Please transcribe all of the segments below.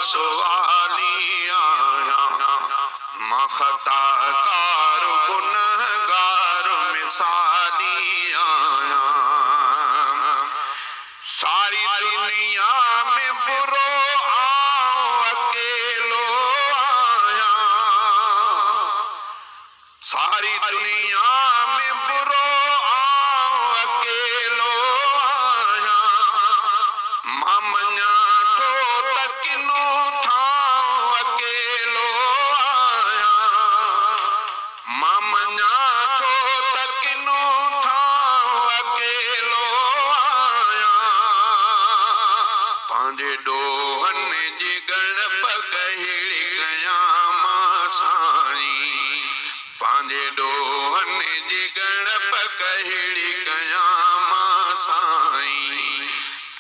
सुवाली आया मां खताकार गुनहगार मिसाली आया सारी दुनिया में बुरो आओ अकेलो आया सारी दुनिया में बुरो आओ अकेलो आया मां मञा थो त किनो ठाओ अकेलो आया मां मञा थो त किनो ठाओ अकेलो आया पंहिंजे ॾोहन जी गणप कहिड़ी कयां मां साईं पंहिंजे ॾोहन जी गणप कहिड़ी कयां मां साईं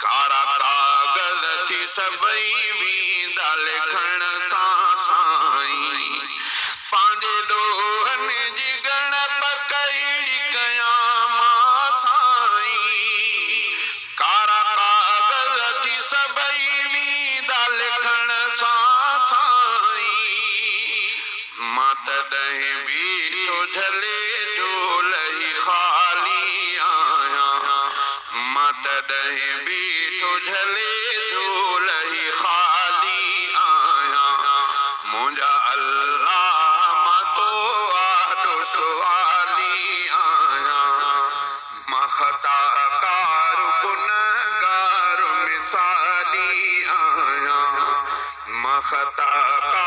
कारा कागज़ थी सभई वींदा लिखण सां साईं पंहिंजे ॾोहन जी गणप कहिड़ी कयां मां साईं कारा कागज़ थी सभई वींदा लिखण सां साईं मां तॾहिं बीठो झले झोल ई ख़ाली आहियां मां तॾहिं बीठो झले झोल ई ख़ाली आहियां मुंहिंजा अल्लाह मां तो आॾो सुवाली आहियां मां खताकार गुनहगार मिसाली आहियां मां खताकार